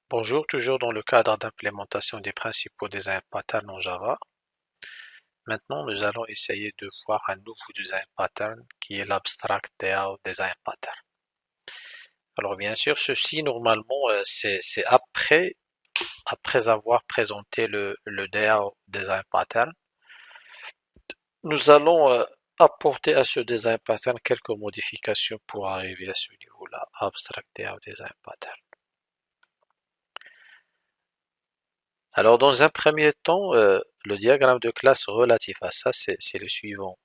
Bonjour, toujours dans le cadre d'implémentation des principaux design patterns en Java. Maintenant, nous allons essayer de voir un nouveau design pattern qui est l'Abstract DAO Design Pattern. Alors bien sûr, ceci normalement, c'est après avoir présenté le DAO Design Pattern, nous allons apporter à ce design pattern quelques modifications pour arriver à ce niveau-là, Abstract DAO Design Pattern. Alors, dans un premier temps, le diagramme de classe relatif à ça, c'est le suivant.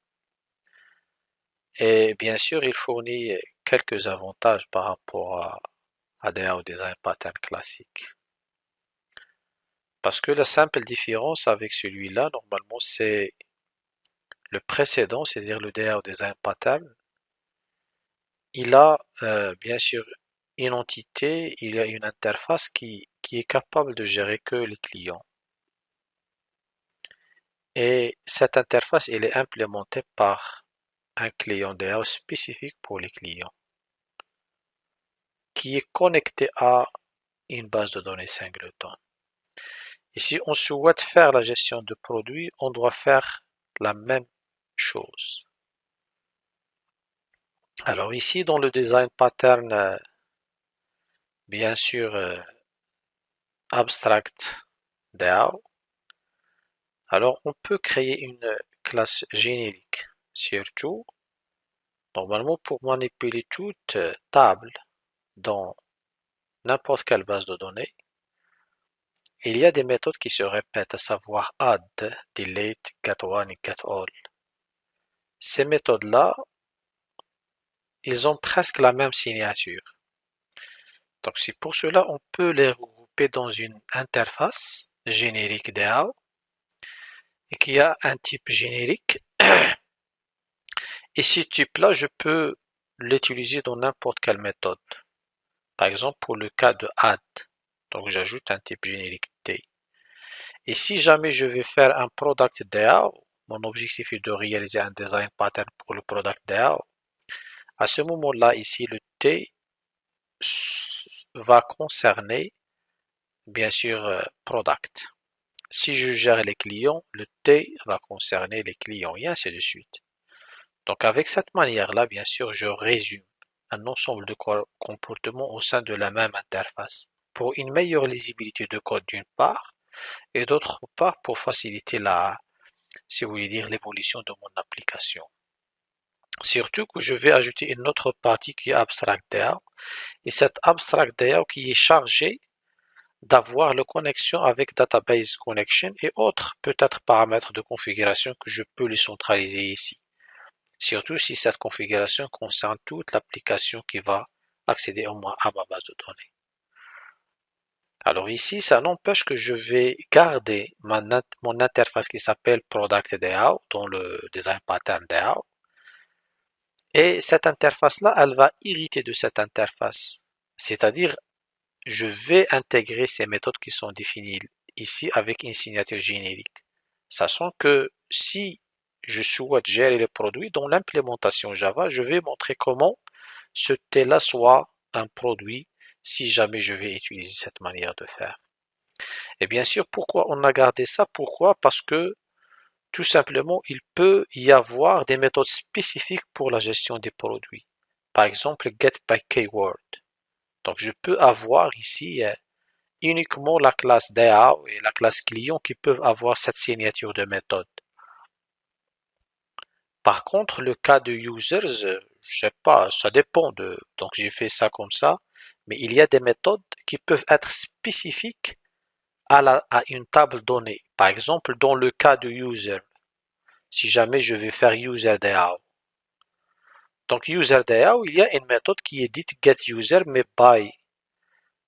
Et bien sûr, il fournit quelques avantages par rapport à des design pattern classiques. Parce que la simple différence avec celui-là, normalement, c'est le précédent, c'est-à-dire le DAO design pattern. Il a bien sûr une entité, il y a une interface qui est capable de gérer que les clients. Et cette interface, elle est implémentée par un client DAO spécifique pour les clients, qui est connecté à une base de données singleton. Et si on souhaite faire la gestion de produits, on doit faire la même chose. Alors ici, dans le design pattern, bien sûr, abstract DAO, alors on peut créer une classe générique surtout, normalement pour manipuler toute table dans n'importe quelle base de données. Il y a des méthodes qui se répètent, à savoir add, delete, get1 et getAll. Ces méthodes-là, ils ont presque la même signature. Donc c'est pour cela on peut les regrouper dans une interface générique DAO et qui a un type générique. Et ce type-là, je peux l'utiliser dans n'importe quelle méthode. Par exemple, pour le cas de add, donc j'ajoute un type générique T. Et si jamais je vais faire un product DAO, mon objectif est de réaliser un design pattern pour le product DAO. À ce moment-là, ici, le T va concerner, bien sûr, product. Si je gère les clients, le T va concerner les clients et ainsi de suite. Donc avec cette manière-là, bien sûr, je résume un ensemble de comportements au sein de la même interface pour une meilleure lisibilité de code d'une part et d'autre part pour faciliter si vous voulez dire, l'évolution de mon application. Surtout que je vais ajouter une autre partie qui est Abstract DAO et cette Abstract DAO qui est chargée d'avoir la connexion avec Database Connection et autres peut-être paramètres de configuration que je peux les centraliser ici. Surtout si cette configuration concerne toute l'application qui va accéder au moins à ma base de données. Alors ici, ça n'empêche que je vais garder mon interface qui s'appelle Product DAO dans le Design Pattern DAO. Et cette interface-là, elle va hériter de cette interface. C'est-à-dire, je vais intégrer ces méthodes qui sont définies ici avec une signature générique. Sachant que si je souhaite gérer les produits dans l'implémentation Java, je vais montrer comment ce T-là soit un produit si jamais je vais utiliser cette manière de faire. Et bien sûr, pourquoi on a gardé ça? Pourquoi? Parce que tout simplement, il peut y avoir des méthodes spécifiques pour la gestion des produits. Par exemple, get by keyword. Donc, je peux avoir ici uniquement la classe DAO et la classe client qui peuvent avoir cette signature de méthode. Par contre, le cas de users, je sais pas, ça dépend donc j'ai fait ça comme ça, mais il y a des méthodes qui peuvent être spécifiques à une table donnée. Par exemple, dans le cas de user, si jamais je vais faire user.dao. Donc user.dao, il y a une méthode qui est dite getUser, mais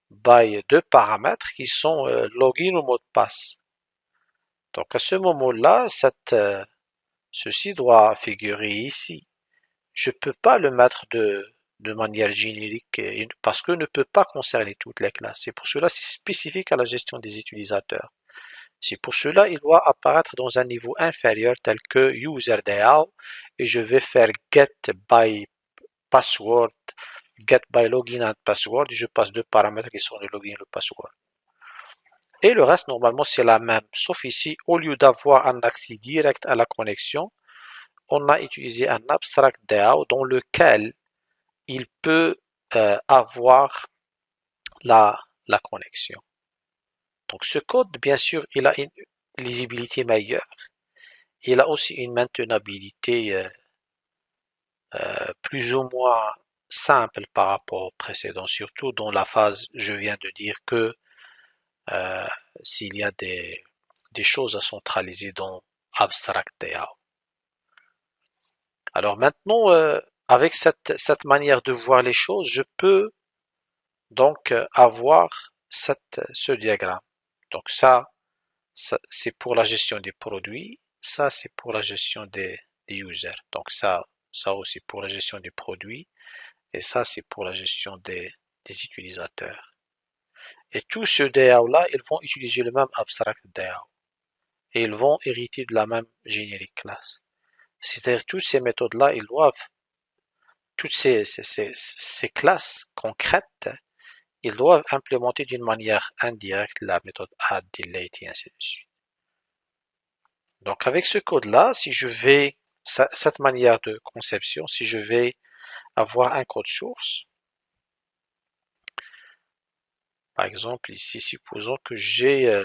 by deux paramètres qui sont login ou mot de passe. Donc à ce moment-là, ceci doit figurer ici. Je ne peux pas le mettre de manière générique parce que ne peut pas concerner toutes les classes. C'est pour cela c'est spécifique à la gestion des utilisateurs. C'est pour cela il doit apparaître dans un niveau inférieur tel que user.dao et je vais faire get by password get by login and password, je passe deux paramètres qui sont le login et le password. Et le reste, normalement, c'est la même. Sauf ici, au lieu d'avoir un accès direct à la connexion, on a utilisé un abstract DAO dans lequel il peut avoir la connexion. Donc ce code, bien sûr, il a une lisibilité meilleure. Il a aussi une maintenabilité plus ou moins simple par rapport au précédent, surtout dans la phase, je viens de dire que s'il y a des choses à centraliser dans Abstract DAO. Alors maintenant, avec cette manière de voir les choses, je peux donc avoir ce diagramme. Donc ça c'est pour la gestion des produits, ça c'est pour la gestion des users. Donc ça aussi pour la gestion des produits, et ça c'est pour la gestion des utilisateurs. Et tous ce DAO-là, ils vont utiliser le même abstract DAO. Et ils vont hériter de la même générique classe. C'est-à-dire toutes ces méthodes-là, ils doivent, toutes ces classes concrètes, ils doivent implémenter d'une manière indirecte la méthode add, delete et ainsi de suite. Donc avec ce code-là, si je vais, cette manière de conception, si je vais avoir un code source, par exemple ici, supposons que j'ai...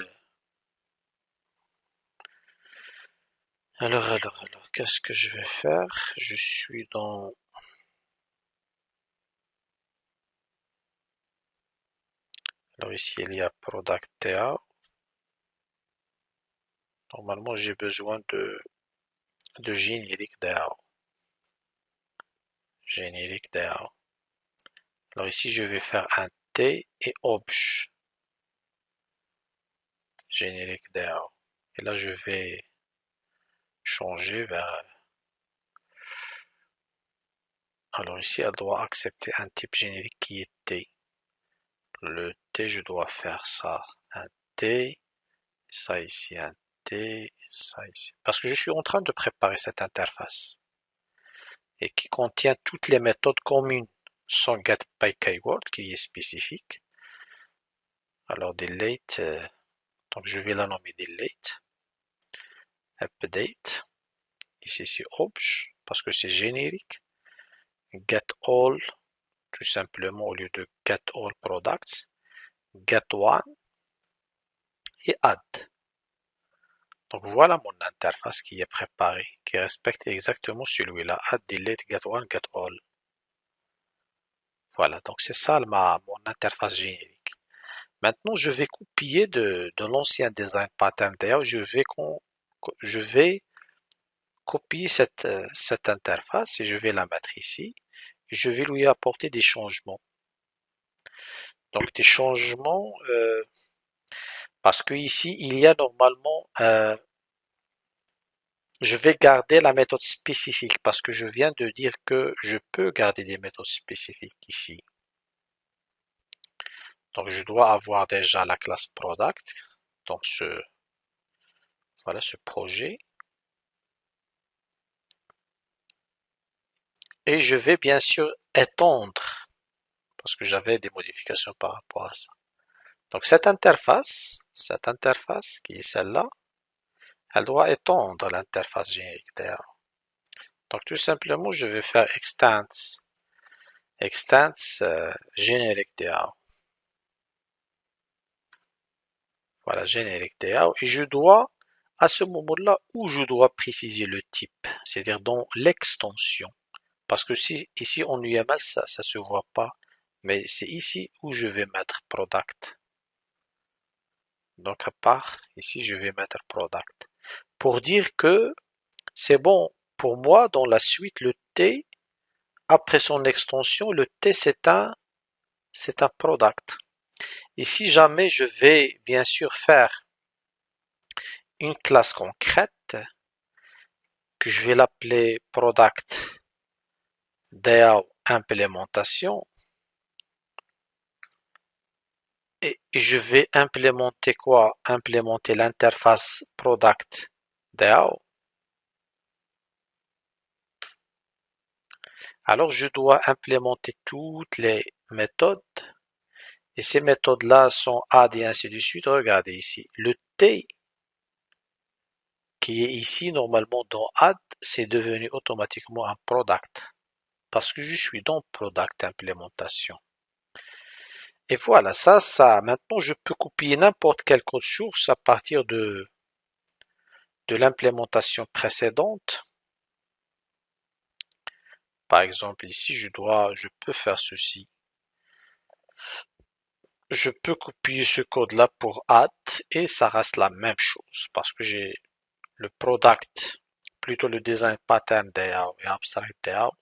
Alors, qu'est-ce que je vais faire? Je suis dans... Alors ici, il y a Product DAO. Normalement, j'ai besoin de générique DAO. Générique DAO. Alors ici, je vais faire un T et obj. Générique DAO. Et là, je vais changer vers... Alors ici, elle doit accepter un type générique qui est T. Le T, je dois faire ça. Un T. Ça ici, un T. Ça ici. Parce que je suis en train de préparer cette interface. Et qui contient toutes les méthodes communes sans get by keyword qui est spécifique. Alors delete, donc je vais la nommer delete. Update. Ici c'est obj parce que c'est générique. Get all, tout simplement au lieu de get all products. Get one et add. Donc voilà mon interface qui est préparée, qui respecte exactement celui-là. Add, delete, get one, get all. Voilà, donc c'est ça mon interface générique. Maintenant, je vais copier de l'ancien design pattern DAO, je vais copier cette interface et je vais la mettre ici. Et je vais lui apporter des changements. Donc des changements, parce que ici, il y a normalement, je vais garder la méthode spécifique parce que je viens de dire que je peux garder des méthodes spécifiques ici. Donc je dois avoir déjà la classe product dans voilà, ce projet. Et je vais bien sûr étendre parce que j'avais des modifications par rapport à ça. Donc cette interface qui est celle-là, elle doit étendre l'interface générique DAO. Donc tout simplement, je vais faire extends générique DAO. Voilà, générique DAO. Et je dois, à ce moment-là, où je dois préciser le type, c'est-à-dire dans l'extension. Parce que si ici en UML, ça se voit pas. Mais c'est ici où je vais mettre product. Donc à part, ici je vais mettre product. Pour dire que c'est bon pour moi dans la suite le T, après son extension, le T c'est un product. Et si jamais je vais bien sûr faire une classe concrète, que je vais l'appeler product DAO implémentation, et je vais implémenter quoi? Implémenter l'interface product DAO. Alors je dois implémenter toutes les méthodes et ces méthodes-là sont add et ainsi de suite. Regardez ici, le T qui est ici normalement dans add, c'est devenu automatiquement un product parce que je suis dans product implémentation. Et voilà, maintenant je peux copier n'importe quel code source à partir de l'implémentation précédente. Par exemple, ici, je peux faire ceci. Je peux copier ce code-là pour add et ça reste la même chose parce que j'ai le product, plutôt le design pattern DAO et abstract DAO,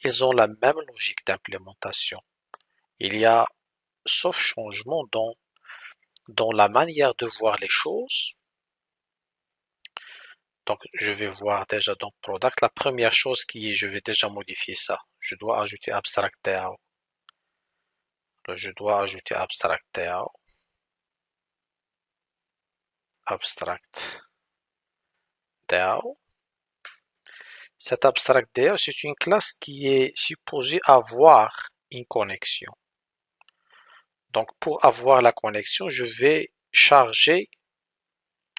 ils ont la même logique d'implémentation. Il y a sauf changement dans la manière de voir les choses. Donc, je vais voir déjà dans product. La première chose qui est, je vais déjà modifier ça. Je dois ajouter abstract DAO. Je dois ajouter abstract DAO. Abstract DAO. Cette abstract DAO, c'est une classe qui est supposée avoir une connexion. Donc, pour avoir la connexion, je vais charger,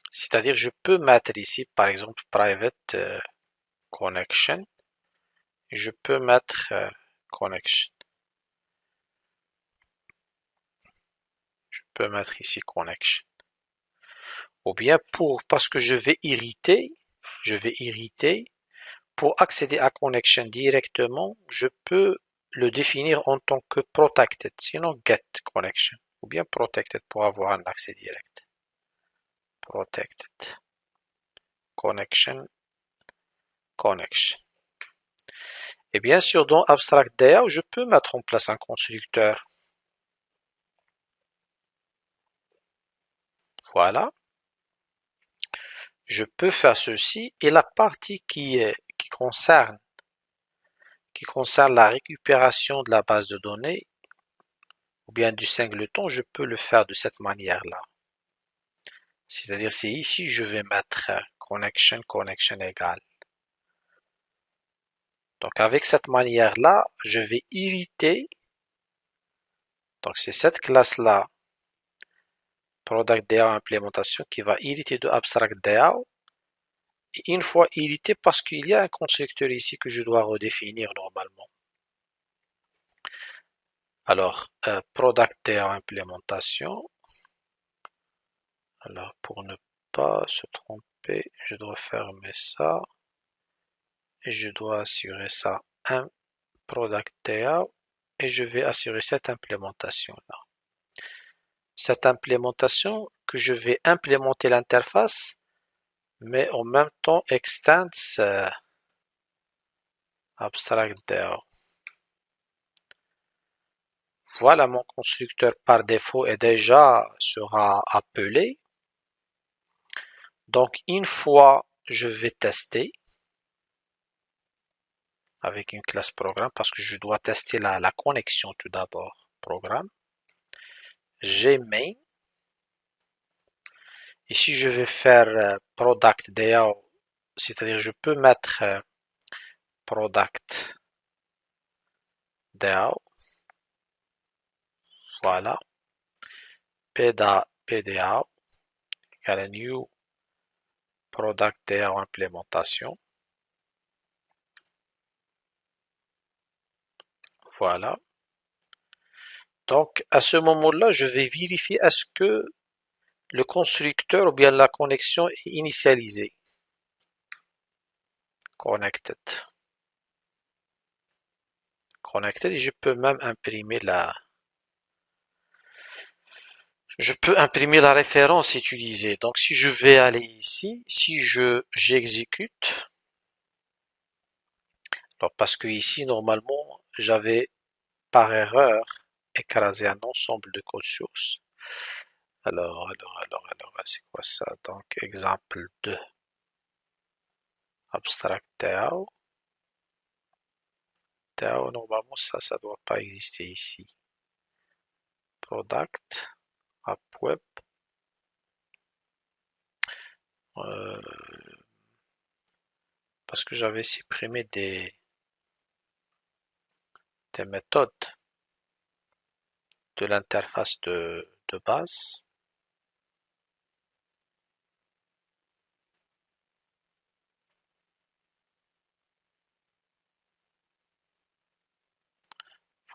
c'est-à-dire je peux mettre ici, par exemple, private connection. Je peux mettre connection. Je peux mettre ici connection. Ou bien parce que je vais irriter, pour accéder à connection directement, je peux le définir en tant que protected, sinon get connection, ou bien protected pour avoir un accès direct. Protected connection. Et bien sûr, dans abstract DAO, je peux mettre en place un constructeur. Voilà. Je peux faire ceci et la partie qui concerne la récupération de la base de données ou bien du singleton, je peux le faire de cette manière-là. C'est-à-dire, c'est ici, je vais mettre connection égale. Donc, avec cette manière-là, je vais irriter. Donc, c'est cette classe-là, product DAO implémentation, qui va irriter de abstract DAO. Et une fois irrité, parce qu'il y a un constructeur ici que je dois redéfinir normalement. Alors, product DAO implémentation. Alors, pour ne pas se tromper, je dois fermer ça. Et je dois assurer ça un product DAO. Et je vais assurer cette implémentation-là. Cette implémentation que je vais implémenter l'interface, mais en même temps extends abstract DAO. Voilà, mon constructeur par défaut est déjà sera appelé. Donc, une fois, je vais tester avec une classe programme parce que je dois tester la connexion tout d'abord. Programme. J'ai main. Ici, je vais faire product DAO, c'est-à-dire je peux mettre product DAO. Voilà. PDAO égale new product DAO implémentation. Voilà. Donc, à ce moment-là, je vais vérifier est-ce que le constructeur ou bien la connexion est initialisée. Connected. Connected et je peux même imprimer la référence utilisée. Donc, si je vais aller ici, si j'exécute, alors parce que ici, normalement, j'avais par erreur écrasé un ensemble de code source. Alors, c'est quoi ça? Donc, exemple 2. Abstract DAO. DAO, normalement, ça doit pas exister ici. Product, App Web. Parce que j'avais supprimé des des méthodes de l'interface de base.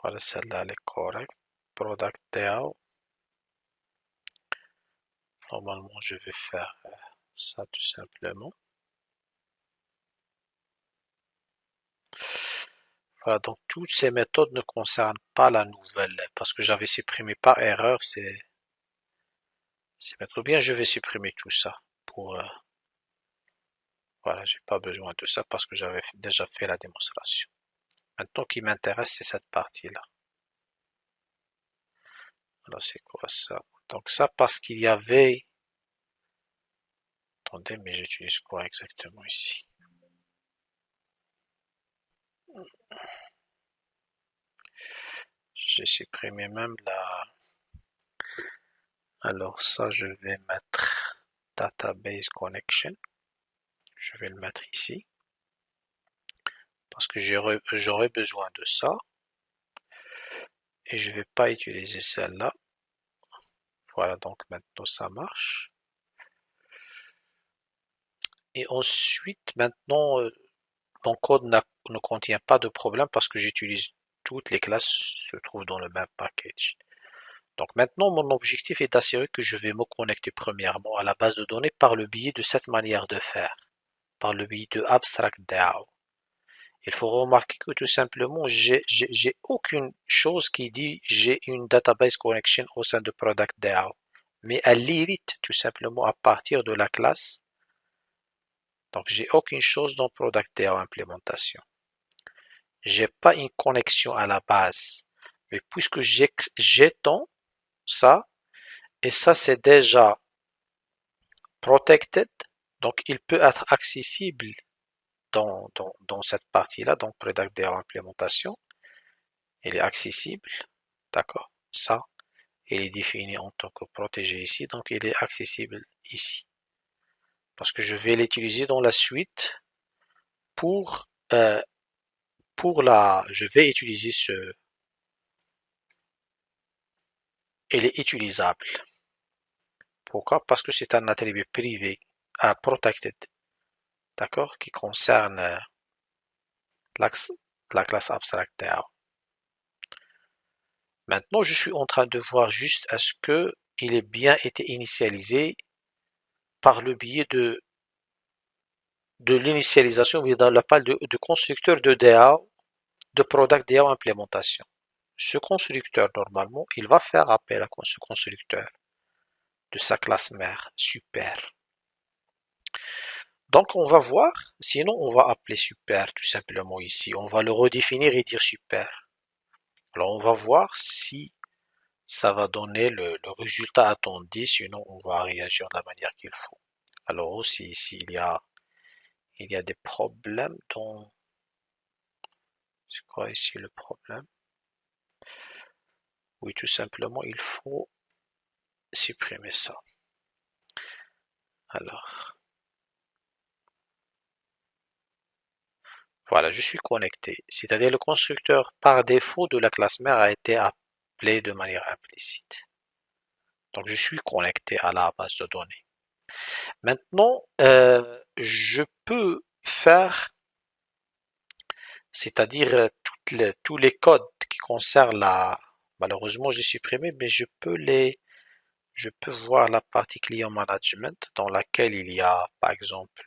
Voilà, celle-là, elle est correcte. Product DAO. Normalement, je vais faire ça tout simplement. Voilà, donc toutes ces méthodes ne concernent pas la nouvelle, parce que j'avais supprimé par erreur ces méthodes. Bien, je vais supprimer tout ça pour, voilà, j'ai pas besoin de ça parce que j'avais déjà fait la démonstration. Maintenant, ce qui m'intéresse, c'est cette partie-là. Alors, c'est quoi ça? Donc ça, parce qu'il y avait... Attendez, mais j'utilise quoi exactement ici? J'ai supprimé même la... Alors ça, je vais mettre Database Connection. Je vais le mettre ici. Parce que j'aurai besoin de ça. Et je ne vais pas utiliser celle-là. Voilà, donc maintenant ça marche. Et ensuite, maintenant, mon code ne contient pas de problème parce que j'utilise toutes les classes se trouvent dans le même package. Donc maintenant, mon objectif est d'assurer que je vais me connecter premièrement à la base de données par le biais de cette manière de faire, par le biais de AbstractDAO. Il faut remarquer que tout simplement, j'ai aucune chose qui dit j'ai une database connection au sein de ProductDAO, mais elle l'hérite tout simplement à partir de la classe. Donc j'ai aucune chose dans ProductDAO implémentation. J'ai pas une connexion à la base, mais puisque j'étends ça, et ça c'est déjà protected, donc il peut être accessible dans cette partie-là, donc ProductDAO implémentation, il est accessible, d'accord, ça, il est défini en tant que protégé ici, donc il est accessible ici, parce que je vais l'utiliser dans la suite pour, je vais utiliser il est utilisable. Pourquoi? Parce que c'est un attribut privé, protected, d'accord, qui concerne la classe AbstractDAO. Maintenant, je suis en train de voir juste est-ce que il est bien été initialisé par le biais de l'initialisation, mais dans la page de constructeur de DAO, de Product DAO implémentation. Ce constructeur, normalement, il va faire appel à ce constructeur de sa classe mère. Super. Donc, on va voir. Sinon, on va appeler super tout simplement ici. On va le redéfinir et dire super. Alors, on va voir si ça va donner le résultat attendu. Sinon, on va réagir de la manière qu'il faut. Alors aussi, ici, il y a des problèmes dans... C'est quoi ici le problème? Oui, tout simplement, il faut supprimer ça. Alors, voilà, je suis connecté. C'est-à-dire le constructeur par défaut de la classe mère a été appelé de manière implicite. Donc, je suis connecté à la base de données. Maintenant, je peux faire, c'est-à-dire tous les codes qui concernent la... Malheureusement, j'ai supprimé, mais je peux voir la partie client management dans laquelle il y a, par exemple,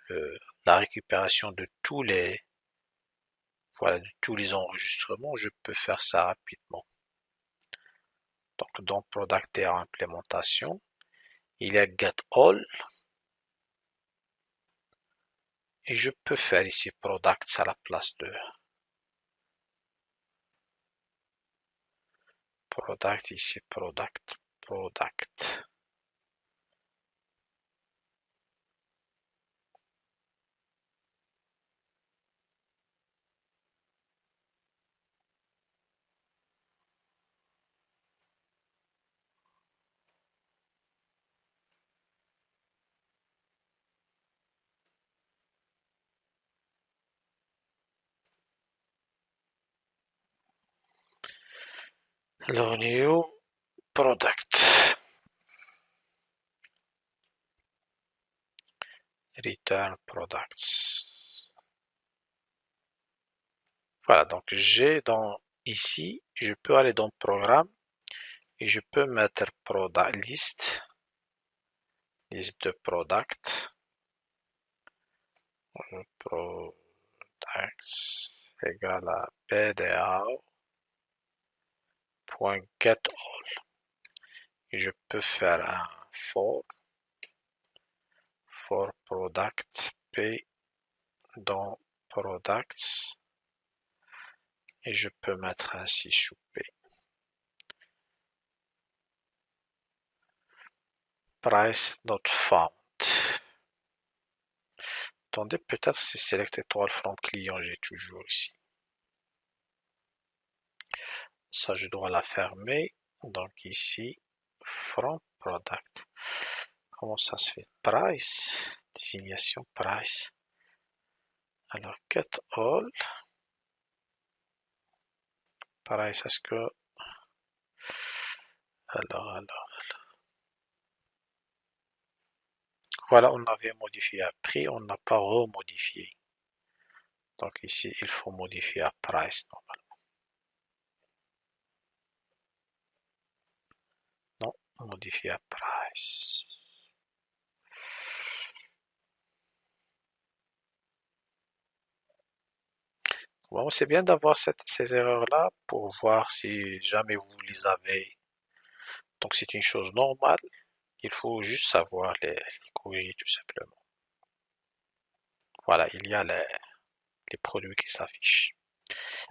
la récupération de voilà, de tous les enregistrements. Je peux faire ça rapidement. Donc, dans Product et implémentation, il y a Get All. Et je peux faire ici Products à la place de Product, ici Product. Alors, new product. Return products. Voilà, donc j'ai dans ici, je peux aller dans programme et je peux mettre product liste de product. Products égale à pda.getAll. Et je peux faire un for product p dans products et je peux mettre ainsi sous p. Price not found. Attendez, peut-être c'est select étoile from client, j'ai toujours ici. Ça, je dois la fermer. Donc ici, from product. Comment ça se fait? Price, désignation price. Alors, get all. Price, est-ce que... Alors. Voilà, on avait modifié à prix, on n'a pas remodifié. Donc ici, il faut modifier à price normalement. Non, modifier à price. Bon, c'est bien d'avoir ces erreurs-là pour voir si jamais vous les avez. Donc c'est une chose normale. Il faut juste savoir les corriger tout simplement. Voilà, il y a les produits qui s'affichent.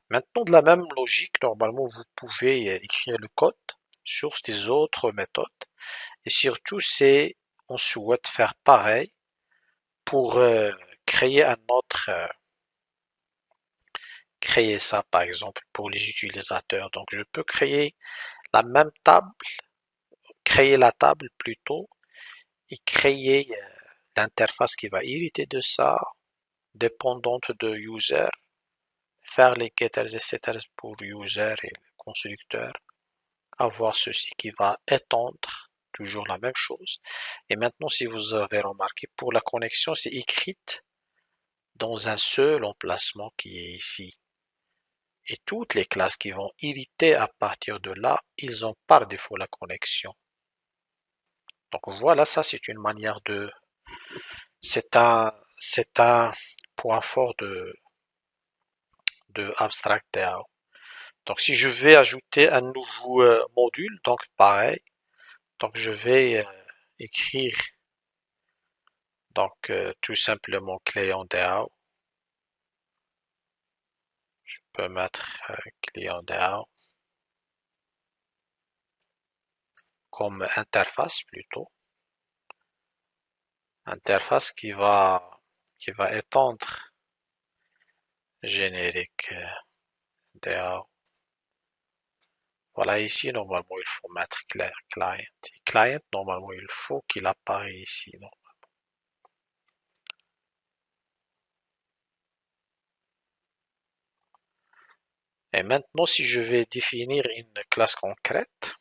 Maintenant, de la même logique, normalement, vous pouvez écrire le code sur des autres méthodes. Et surtout, c'est on souhaite faire pareil pour créer un autre, créer ça par exemple pour les utilisateurs. Donc, je peux créer la même table, créer la table plutôt, et créer l'interface qui va hériter de ça, dépendante de user, faire les getters et setters pour user et le constructeur, avoir ceci qui va étendre toujours la même chose. Et maintenant, si vous avez remarqué, pour la connexion, c'est écrite dans un seul emplacement qui est ici. Et toutes les classes qui vont hériter à partir de là, ils ont par défaut la connexion. Donc voilà, ça c'est une manière de... c'est un point fort de AbstractDAO. Donc si je vais ajouter un nouveau module, donc pareil, donc je vais écrire donc tout simplement client DAO. Je peux mettre client DAO comme interface plutôt. Interface qui va étendre générique DAO. Voilà, ici, normalement, il faut mettre client. Et client, normalement, il faut qu'il apparaisse ici. Non? Et maintenant, si je vais définir une classe concrète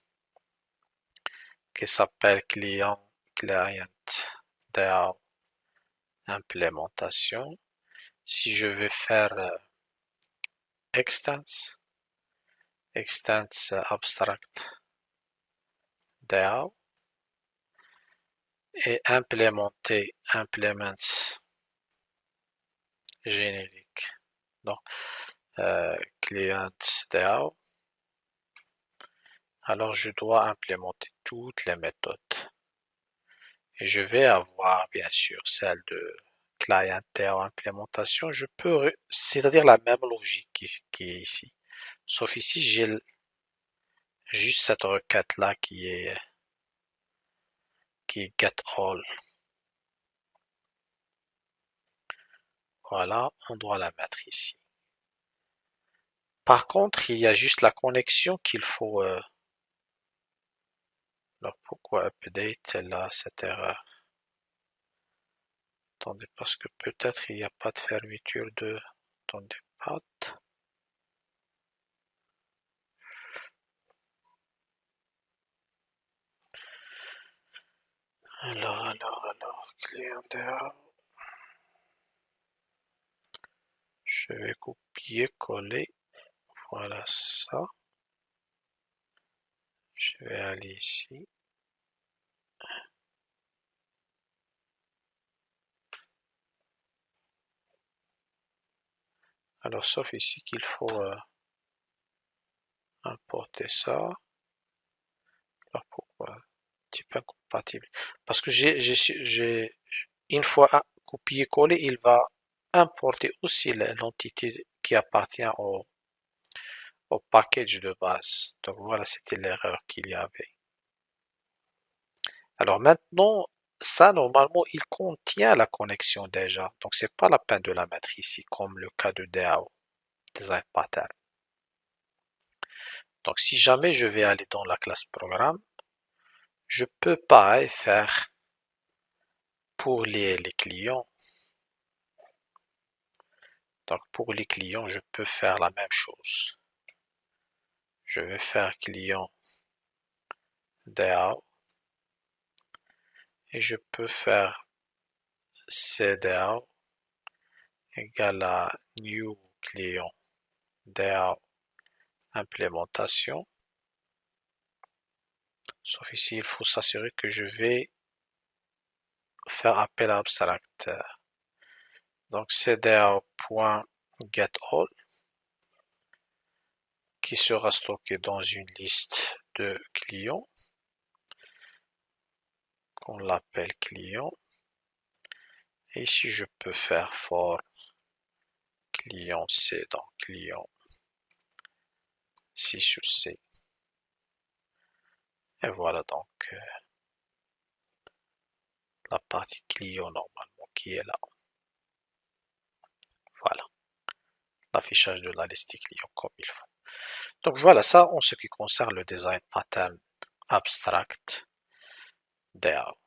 qui s'appelle client DAO implémentation, si je vais faire extends abstract DAO et implémenter implements générique. Donc, client DAO. Alors, je dois implémenter toutes les méthodes. Et je vais avoir, bien sûr, celle de client DAO implémentation. Je peux, c'est-à-dire la même logique qui est ici. Sauf ici, j'ai juste cette requête-là qui est get all. Voilà, on doit la mettre ici. Par contre, il y a juste la connexion qu'il faut. Alors pourquoi update là cette erreur? Attendez, parce que peut-être il n'y a pas de fermeture de. Attendez, path. Alors, client DAO. Je vais copier-coller. Voilà ça. Je vais aller ici. Alors, sauf ici qu'il faut importer ça. Alors, pourquoi? Type incompatible. Parce que une fois copié-collé, il va importer aussi l'entité qui appartient au package de base. Donc voilà, c'était l'erreur qu'il y avait. Alors maintenant, ça normalement, il contient la connexion déjà. Donc c'est pas la peine de la mettre ici, comme le cas de DAO, Design Pattern. Donc si jamais je vais aller dans la classe programme, je peux pareil faire pour les clients. Donc pour les clients, je peux faire la même chose. Je vais faire client DAO et je peux faire CDAO égale à new client DAO implémentation. Sauf ici, il faut s'assurer que je vais faire appel à abstract. Donc cdao.getAll qui sera stocké dans une liste de clients qu'on l'appelle client. Et ici, je peux faire for client C, donc client C sur C. Et voilà donc la partie client normalement qui est là. Voilà, l'affichage de la liste client comme il faut. Donc voilà ça en ce qui concerne le design pattern abstract DAO.